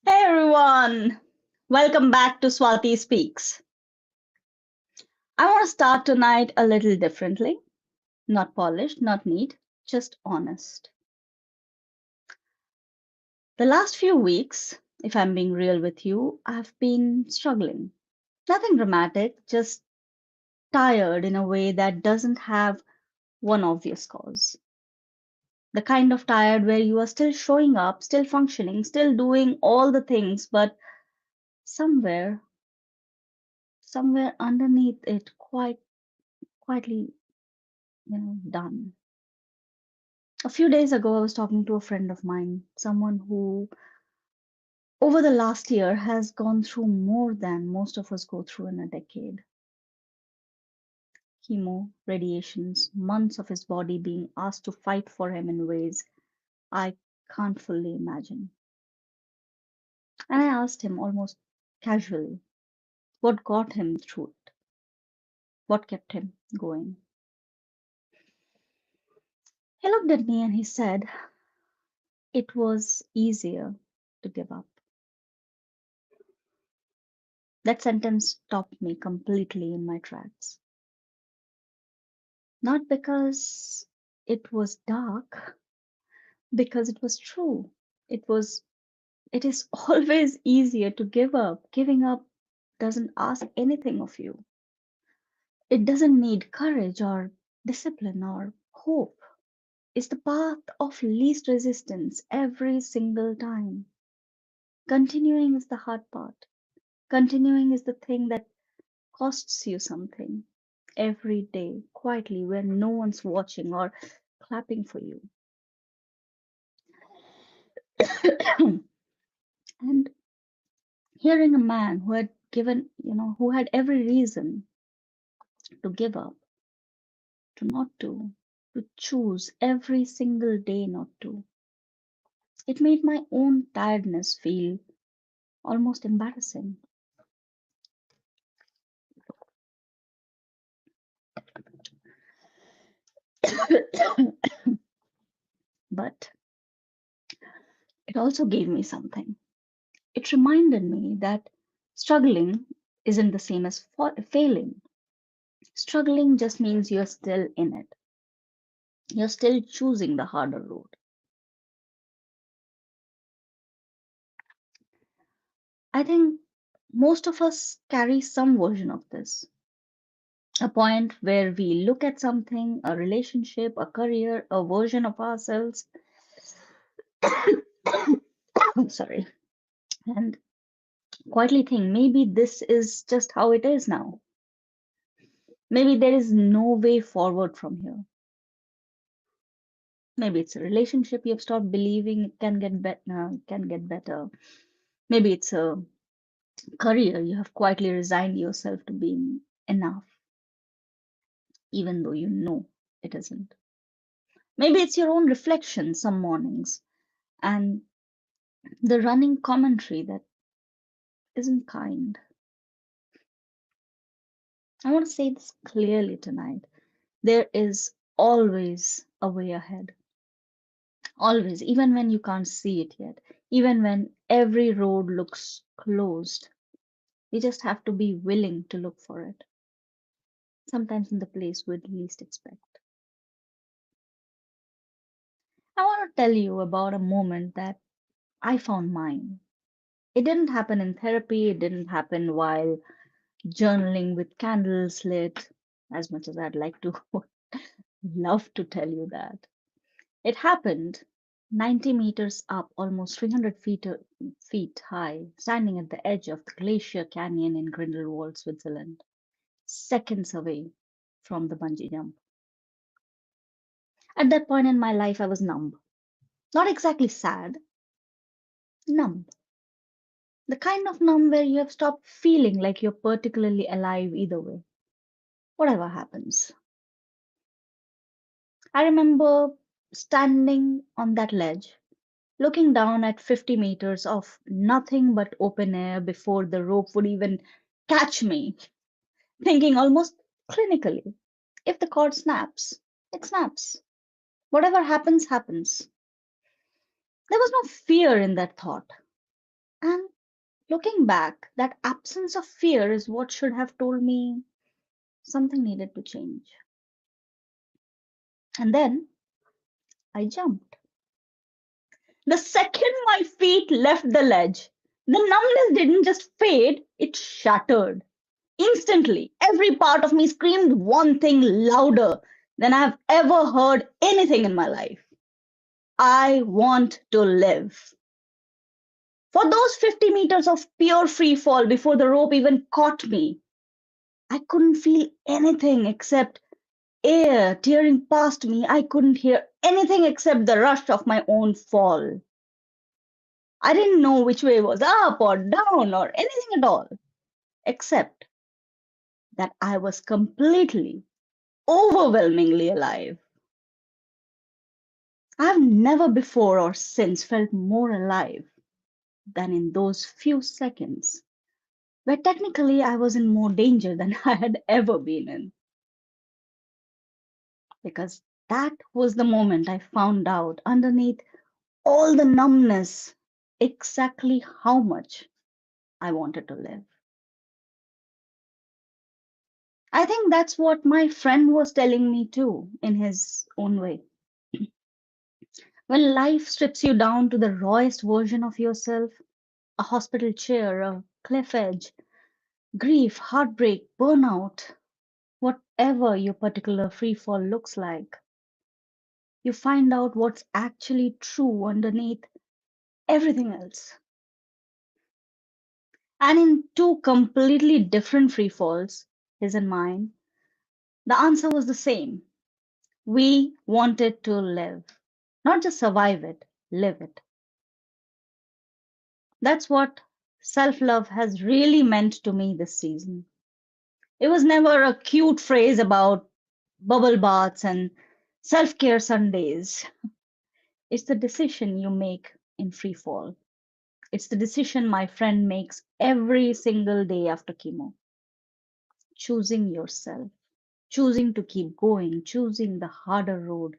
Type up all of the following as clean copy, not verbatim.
Hey everyone! Welcome back to Swati Speaks. I want to start tonight a little differently. Not polished, not neat, just honest. The last few weeks, if I'm being real with you, I've been struggling. Nothing dramatic, just tired in a way that doesn't have one obvious cause. The kind of tired where you are still showing up, still functioning, still doing all the things, but somewhere, somewhere underneath it, quite quietly, done. A few days ago, I was talking to a friend of mine, someone who, over the last year, has gone through more than most of us go through in a decade. Chemo, radiations, months of his body being asked to fight for him in ways I can't fully imagine. And I asked him almost casually what got him through it, what kept him going. He looked at me and he said, it was easier to give up. That sentence stopped me completely in my tracks. Not because it was dark, because it was true. It was it is always easier to give up. Giving up doesn't ask anything of you. It doesn't need courage or discipline or hope. It's the path of least resistance every single time. Continuing is the hard part. Continuing is the thing that costs you something every day, quietly, when no one's watching or clapping for you. And hearing a man who had who had every reason to give up, to not to choose every single day not to, it made my own tiredness feel almost embarrassing. But it also gave me something. It reminded me that struggling isn't the same as failing. Struggling just means you're still in it. You're still choosing the harder road. I think most of us carry some version of this. A point where we look at something, a relationship, a career, a version of ourselves, sorry, and quietly think maybe this is just how it is now. Maybe there is no way forward from here. Maybe it's a relationship you've stopped believing it can get better. Maybe it's a career you have quietly resigned yourself to being enough, even though you know it isn't. Maybe it's your own reflection some mornings and the running commentary that isn't kind. I want to say this clearly tonight. There is always a way ahead. Always, even when you can't see it yet, even when every road looks closed. We just have to be willing to look for it, sometimes in the place we'd least expect. I want to tell you about a moment that I found mine. It didn't happen in therapy, it didn't happen while journaling with candles lit, as much as I'd like to love to tell you that. It happened 90 meters up, almost 300 feet high, standing at the edge of the Glacier Canyon in Grindelwald, Switzerland, seconds away from the bungee jump. At that point in my life, I was numb. Not exactly sad, numb. The kind of numb where you have stopped feeling like you're particularly alive either way, whatever happens. I remember standing on that ledge, looking down at 50 meters of nothing but open air before the rope would even catch me, thinking almost clinically, if the cord snaps, it snaps. Whatever happens, happens. There was no fear in that thought. And looking back, that absence of fear is what should have told me something needed to change. And then I jumped. The second my feet left the ledge, the numbness didn't just fade, it shattered. Instantly, every part of me screamed one thing louder than I've ever heard anything in my life. I want to live. For those 50 meters of pure free fall before the rope even caught me, I couldn't feel anything except air tearing past me. I couldn't hear anything except the rush of my own fall. I didn't know which way was up or down or anything at all, except that I was completely, overwhelmingly alive. I've never before or since felt more alive than in those few seconds, where technically I was in more danger than I had ever been in. Because that was the moment I found out underneath all the numbness exactly how much I wanted to live. I think that's what my friend was telling me too, in his own way. When life strips you down to the rawest version of yourself, a hospital chair, a cliff edge, grief, heartbreak, burnout, whatever your particular free fall looks like, you find out what's actually true underneath everything else. And in two completely different free falls, his and mine, the answer was the same. We wanted to live, not just survive it, live it. That's what self love has really meant to me this season. It was never a cute phrase about bubble baths and self care Sundays. It's the decision you make in free fall. It's the decision my friend makes every single day after chemo. Choosing yourself, choosing to keep going, choosing the harder road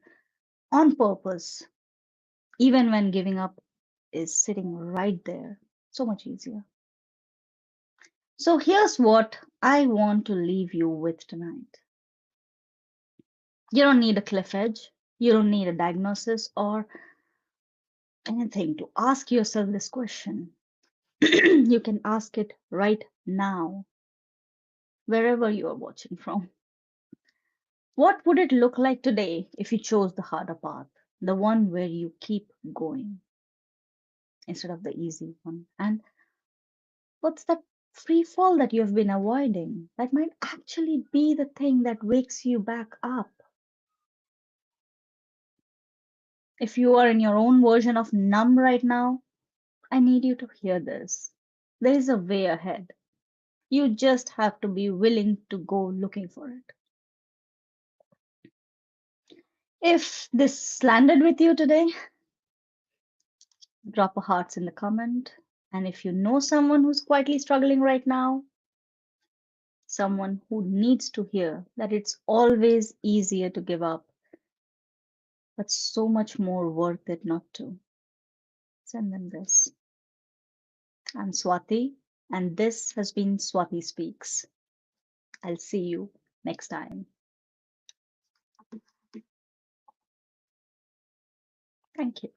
on purpose, even when giving up is sitting right there. So much easier. So here's what I want to leave you with tonight. You don't need a cliff edge, you don't need a diagnosis or anything to ask yourself this question. You can ask it right now, wherever you are watching from. What would it look like today if you chose the harder path, the one where you keep going instead of the easy one? And what's that free fall that you've been avoiding that might actually be the thing that wakes you back up? If you are in your own version of numb right now, I need you to hear this. There is a way ahead. You just have to be willing to go looking for it. If this landed with you today, drop a hearts in the comment. And if you know someone who's quietly struggling right now, someone who needs to hear that it's always easier to give up, but so much more worth it not to, send them this. I'm Swati, and this has been Swati Speaks. I'll see you next time. Thank you.